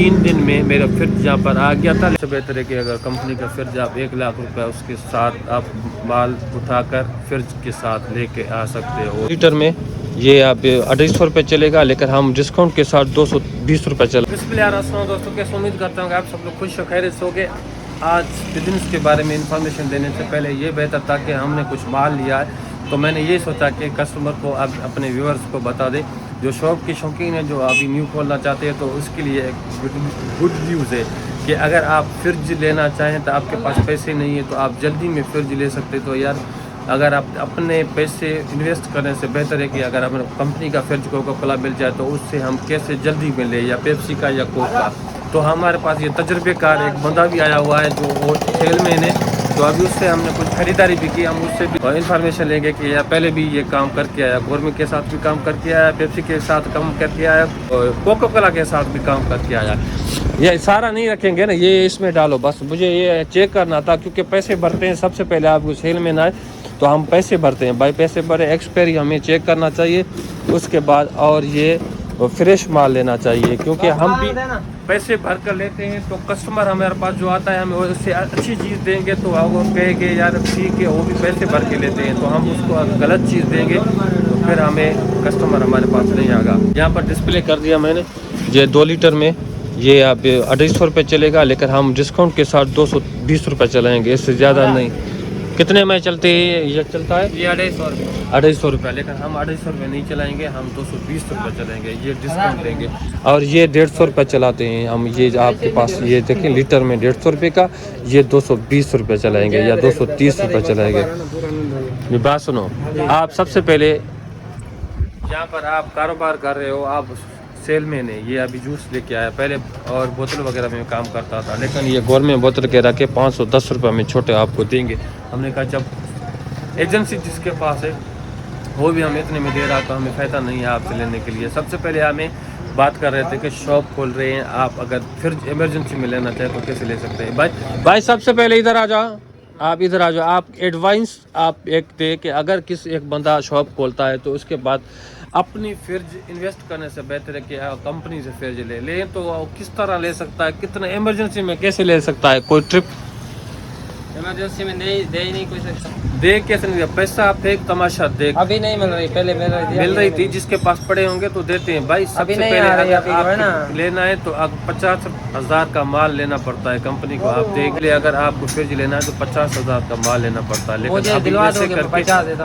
3 दिन में मेरा फ्रिज यहाँ पर आ गया था। इससे बेहतर है कि अगर कंपनी का फ्रिज आप 1,00,000 रुपये उसके साथ आप माल उठाकर फ्रिज के साथ लेके आ सकते हो। लीटर में ये आप 250 रुपये चलेगा, लेकिन हम डिस्काउंट के साथ 220 रुपये चले। बिस्मिल्लाह दोस्तों, कैसे उम्मीद करता हूँ कि आप सब लोग खुश और खैरियत से होंगे। आज बिजनेस के बारे में इंफॉर्मेशन देने से पहले ये बेहतर था कि हमने कुछ माल लिया है, तो मैंने ये सोचा कि कस्टमर को अब अपने व्यूअर्स को बता दें जो शॉप के शौकीन है, जो अभी न्यू खोलना चाहते हैं, तो उसके लिए एक गुड न्यूज़ है कि अगर आप फ्रिज लेना चाहें तो आपके पास पैसे नहीं है तो आप जल्दी में फ्रिज ले सकते। तो यार अगर आप अपने पैसे इन्वेस्ट करने से बेहतर है कि अगर हमें कंपनी का फ्रिज कोका कोला मिल जाए तो उससे हम कैसे जल्दी में ले, या पेप्सी का या कोक का। तो हमारे पास ये तजर्बेकार एक बंदा भी आया हुआ है जो सेलमैन है, तो अभी उससे हमने कुछ खरीदारी भी की। हम उससे भी इंफॉर्मेशन लेंगे कि या पहले भी ये काम करके आया, गवर्नमेंट के साथ भी काम करके आया, पेप्सी के साथ काम करके आया और कोका कोला के साथ भी काम करके आया। ये सारा नहीं रखेंगे ना, ये इसमें डालो बस। मुझे ये चेक करना था क्योंकि पैसे भरते हैं सबसे पहले। आपको सेलमैन आए तो हम पैसे भरते हैं भाई, पैसे भरे, एक्सपायरी हमें चेक करना चाहिए उसके बाद, और ये फ्रेश माल लेना चाहिए क्योंकि हम भी पैसे भर कर लेते हैं। तो कस्टमर हमारे पास जो आता है हमें उससे अच्छी चीज़ देंगे तो वो कहेंगे यार ठीक है, वो भी पैसे भर के लेते हैं, तो हम उसको अगर गलत चीज़ देंगे तो फिर हमें कस्टमर हमारे पास नहीं आएगा। यहाँ पर डिस्प्ले कर दिया मैंने, ये 2 लीटर में ये आप 250 रुपये चलेगा, लेकिन हम डिस्काउंट के साथ 220 रुपये चलाएँगे, इससे ज़्यादा नहीं। कितने में चलते हैं ये चलता है? ये 250 रुपये, 250 रुपये, लेकिन हम 250 रुपये नहीं चलाएंगे, हम 220 रुपये चलाएंगे, ये डिस्काउंट देंगे। और ये 150 रुपये चलाते हैं हम, ये आपके पास ये देखें लीटर में 150 रुपये का, ये 220 रुपये चलाएंगे या 230 रुपये चलाएंगे। ये बात सुनो, आप सबसे पहले यहाँ पर आप कारोबार कर रहे हो, आप सेलमैन है, ये अभी जूस लेके आया, पहले और बोतल वगैरह में काम करता था, लेकिन ये गवर्नमेंट बोतल के रखे 510 रुपये में छोटे आपको देंगे। हमने कहा जब एजेंसी जिसके पास है वो भी हम इतने में दे रहा तो हमें फ़ायदा नहीं है आपसे लेने के लिए। सबसे पहले हमें बात कर रहे थे कि शॉप खोल रहे हैं, आप अगर फिर इमरजेंसी में लेना चाहें तो कैसे ले सकते हैं। भाई सबसे पहले इधर आ जाओ, आप इधर आ जाओ। आप एडवाइस आप एक दे कि अगर किसी एक बंदा शॉप खोलता है तो उसके बाद अपनी फ्रिज इन्वेस्ट करने से बेहतर है कि कंपनी से फ्रिज ले तो किस तरह ले सकता है, कितना इमरजेंसी में कैसे ले सकता है। कोई ट्रिप इमरजेंसी में नहीं दे ही नहीं कोई सकता, दे कैसे नहीं, पैसा आप एक तमाशा देख अभी नहीं मिल रही, पहले मिल रही थी, जिसके पास पड़े होंगे तो देते हैं भाई। सबसे पहले अगर आप लेना है तो 50,000 का माल लेना पड़ता है कंपनी को। आप देख ले, अगर आपको फ्रिज लेना है तो 50,000 का माल लेना पड़ता है, लेकिन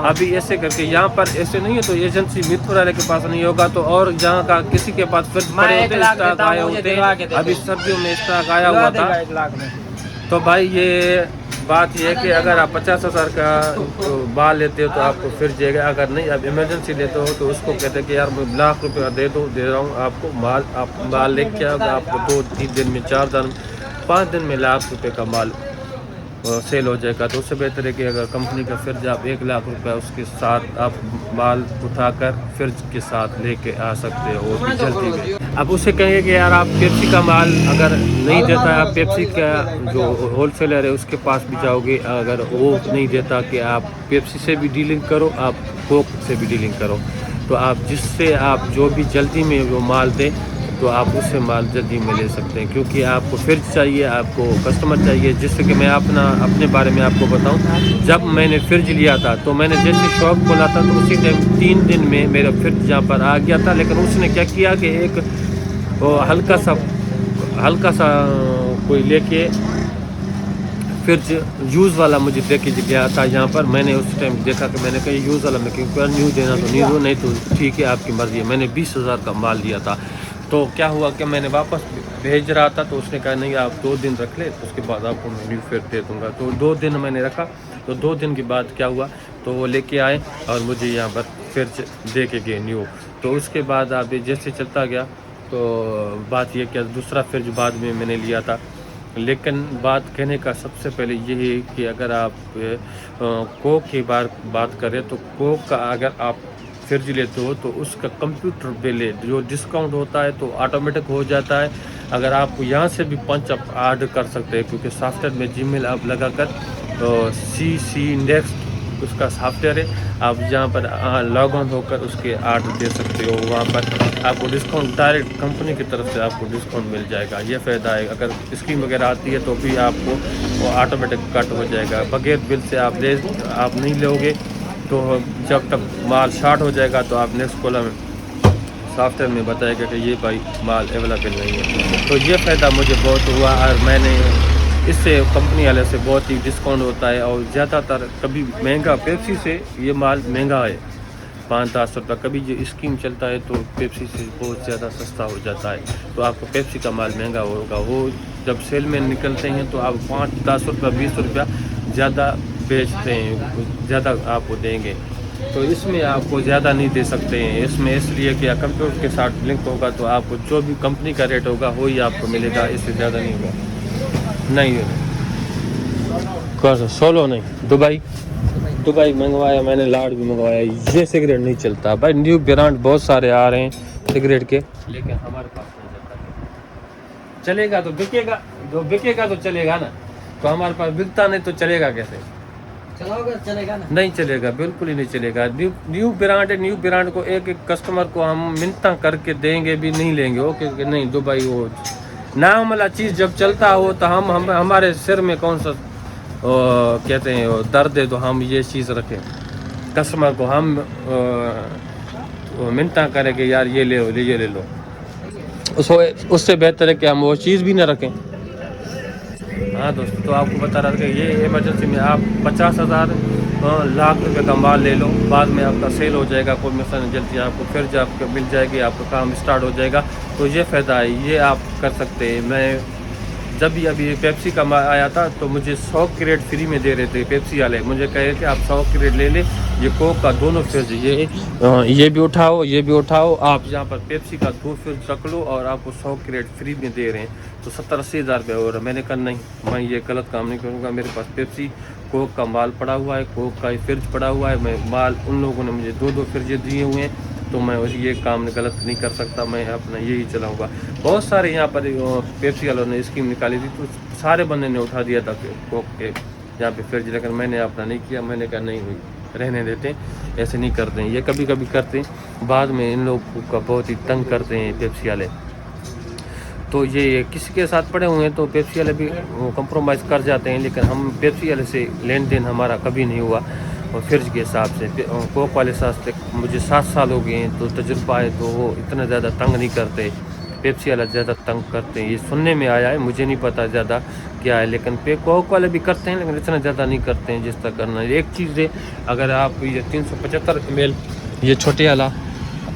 अभी ऐसे करके यहाँ पर ऐसे नहीं है। तो एजेंसी मित्र वाले के पास नहीं होगा तो और जहाँ का किसी के पास फ्रिज पड़े होते स्टॉक आए होते, अभी सर्दियों में स्टॉक आया हुआ था। तो भाई ये बात यह है कि अगर आप 50,000 का माल लेते हो तो आपको फिर जाएगा, अगर नहीं आप इमरजेंसी लेते हो तो उसको कहते हैं कि यार मैं ₹1,00,000 दे रहा हूँ आपको माल, आप माल लेके आओगे, आपको 2-3 दिन में, 4 दिन 5 दिन में ₹1,00,000 का माल सेल हो जाएगा। तो उससे बेहतर है कि अगर कंपनी का फ्रिज आप ₹1,00,000 उसके साथ आप माल उठाकर फ्रिज के साथ लेके आ सकते हो वो भी जल्दी में। अब उसे कहेंगे कि यार आप पेप्सी का माल अगर नहीं देता है, आप पेप्सी का जो होलसेलर है उसके पास भी जाओगे, अगर वो नहीं देता कि आप पेप्सी से भी डीलिंग करो, आप कोक से भी डीलिंग करो, तो आप जिससे आप जो भी जल्दी में वो माल दें तो आप उससे माल जल्दी में ले सकते हैं। क्योंकि आपको फ्रिज चाहिए, आपको कस्टमर चाहिए। जिससे कि मैं अपने बारे में आपको बताऊं, जब मैंने फ्रिज लिया था तो मैंने जैसे शॉप खोला था तो उसी टाइम 3 दिन में मेरा फ्रिज यहाँ पर आ गया था। लेकिन उसने क्या किया कि एक हल्का सा कोई लेके फ्रिज यूज़ वाला मुझे दे के गया था यहाँ पर। मैंने उस टाइम देखा कि मैंने कहा यूज़ वाला, मैं क्योंकि न्यू देना तो न्यू, नहीं तो ठीक है आपकी मर्ज़ी है। मैंने 20,000 का माल लिया था, तो क्या हुआ कि मैंने वापस भेज रहा था तो उसने कहा नहीं आप 2 दिन रख ले, उसके बाद आपको मैं न्यू फिर दे दूँगा। तो 2 दिन मैंने रखा, तो 2 दिन के बाद क्या हुआ, तो वो लेके आए और मुझे यहाँ पर फ्रिज दे के गए न्यू। तो उसके बाद आप जैसे चलता गया तो बात ये क्या, दूसरा फ्रिज बाद में मैंने लिया था। लेकिन बात कहने का सबसे पहले ये है कि अगर आप कोक की बात करें तो कोक का अगर आप फ्रिज लेते हो तो उसका कंप्यूटर बिल जो डिस्काउंट होता है तो ऑटोमेटिक हो जाता है। अगर आप यहाँ से भी पंच अप ऐड कर सकते हैं, क्योंकि सॉफ्टवेयर में जीमेल आप लगाकर CC नेक्स्ट उसका सॉफ्टवेयर है, आप जहाँ पर लॉग ऑन होकर उसके आर्डर दे सकते हो। वहाँ पर आपको डिस्काउंट डायरेक्ट कंपनी की तरफ से आपको डिस्काउंट मिल जाएगा। ये फ़ायदा है। अगर स्कीम वगैरह आती है तो भी आपको वो ऑटोमेटिक कट हो जाएगा। बगैर बिल से आप नहीं लोगे तो जब तक माल शॉर्ट हो जाएगा तो आप नेक्स्ट कॉलम सॉफ्टवेयर में बताएगा कि ये भाई माल अवेलेबल नहीं है। तो ये फ़ायदा मुझे बहुत हुआ और मैंने इससे कंपनी वाले से बहुत ही डिस्काउंट होता है। और ज़्यादातर कभी महंगा पेप्सी से ये माल महंगा है 5-10 रुपये। कभी जो स्कीम चलता है तो पेप्सी से बहुत ज़्यादा सस्ता हो जाता है। तो आपको पेप्सी का माल महंगा होगा। वो जब सेल में निकलते हैं तो आप 5-10 रुपये 20 रुपया ज़्यादा बेचते हैं, ज़्यादा आपको देंगे। तो इसमें आपको ज़्यादा नहीं दे सकते हैं। इसमें इसलिए कि कंप्यूटर के साथ लिंक होगा तो आपको जो भी कंपनी का रेट होगा वही आपको मिलेगा, इससे ज़्यादा नहीं होगा। नहीं कौन सोलो नहीं, दुबई मंगवाया मैंने, लाड भी मंगवाया। ये सिगरेट नहीं चलता भाई। न्यू ब्रांड बहुत सारे आ रहे हैं सिगरेट के, लेकिन हमारे पास नहीं चलता। चलेगा तो बिकेगा, जो बिकेगा तो चलेगा ना। तो हमारे पास बिकता नहीं तो चलेगा कैसे? चलाओगे चलेगा ना? नहीं चलेगा, बिल्कुल ही नहीं चलेगा। न्यू ब्रांड है। न्यू ब्रांड को एक एक कस्टमर को हम मिन्नता करके देंगे भी नहीं लेंगे। ओके कि नहीं दुबई वो नाम वाला चीज़ जब चलता हो तो हम हमारे सिर में कौन सा कहते हैं वो दर्द है तो हम ये चीज़ रखें। कस्टमर को हम मिन्नता करें कि यार ये ले लो। उससे बेहतर है कि हम वो चीज़ भी ना रखें। हाँ दोस्तों, तो आपको बता रहा था कि ये इमरजेंसी में आप 50,000 लाख रुपए का माल ले लो, बाद में आपका सेल हो जाएगा। कोई मसला जल्दी आपको फिर जो आपको मिल जाएगी, आपका काम स्टार्ट हो जाएगा। तो ये फ़ायदा है, ये आप कर सकते हैं। मैं जब भी अभी पेप्सी का माल आया था तो मुझे 100 क्रेट फ्री में दे रहे थे पेप्सी वाले। मुझे कह रहे थे आप 100 क्रेट ले ले, ये कोक का दोनों फ्रिज ये भी उठाओ, ये भी उठाओ। आप यहाँ पर पेप्सी का 2 फ्रिज रख लो और आपको 100 क्रेट फ्री में दे रहे हैं। तो 70-80 हज़ार रुपये हो रहा है। मैंने कहा नहीं, मैं ये गलत काम नहीं करूँगा। मेरे पास पेप्सी कोक का माल पड़ा हुआ है, कोक का फ्रिज पड़ा हुआ है। मैं माल उन लोगों ने मुझे 2-2 फ्रिज दिए हुए हैं, तो मैं ये काम गलत नहीं कर सकता। मैं अपना यही चलाऊँगा। बहुत सारे यहाँ पर पेप्सी वालों ने स्कीम निकाली थी तो सारे बंदे ने उठा दिया था कोक के यहाँ पे फ्रिज, लेकिन मैंने अपना नहीं किया। मैंने कहा नहीं हुई, रहने देते हैं, ऐसे नहीं करते हैं। ये कभी कभी करते हैं, बाद में इन लोगों का बहुत ही तंग करते हैं पेप्सी वाले। तो ये किसी के साथ पड़े हुए हैं तो पेप्सी वाले भी कंप्रोमाइज़ कर जाते हैं, लेकिन हम पेप्सी वाले से लेन देन हमारा कभी नहीं हुआ। और फ्रिज के हिसाब से कोक वाले साथ मुझे 7 साल हो गए हैं तो तजुर्बा है, तो वो इतना ज़्यादा तंग नहीं करते। पेप्सी वाला ज़्यादा तंग करते हैं, ये सुनने में आया है, मुझे नहीं पता ज़्यादा क्या है। लेकिन कोक वाले भी करते हैं, लेकिन इतना ज़्यादा नहीं करते हैं जिस तरह करना है। एक चीज़ है, अगर आप ये 375 ml ये छोटे वाला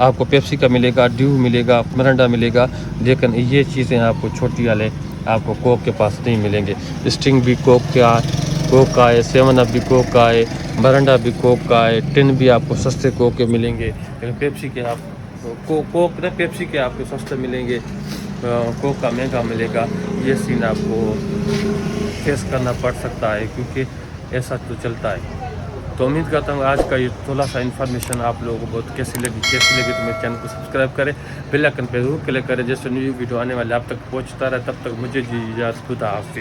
आपको पेप्सी का मिलेगा, ड्यू मिलेगा, मिरिंडा मिलेगा, लेकिन ये चीज़ें आपको छोटी वाले आपको कोक के पास नहीं मिलेंगे। स्टिंग भी कोक का है, 7 अप भी कोक का है, मिरिंडा भी कोक का है, टिन भी आपको सस्ते कोक के मिलेंगे। लेकिन पेप्सी के आप कोक ना पेप्सी के आपको सस्ते मिलेंगे, कोक का महंगा मिलेगा। ये सीन आपको फेस करना पड़ सकता है, क्योंकि ऐसा तो चलता है। तो उम्मीद करता हूँ आज का ये थोड़ा सा इन्फॉर्मेशन आप लोगों को बहुत कैसी लगी तो मेरे चैनल को सब्सक्राइब करें, बेल आइकन पर जरूर क्लिक करें, जैसे न्यू वीडियो आने वाले आप तक पहुँचता रहे। तब तक मुझे जी इजाज़त, खुदा हाफिज़।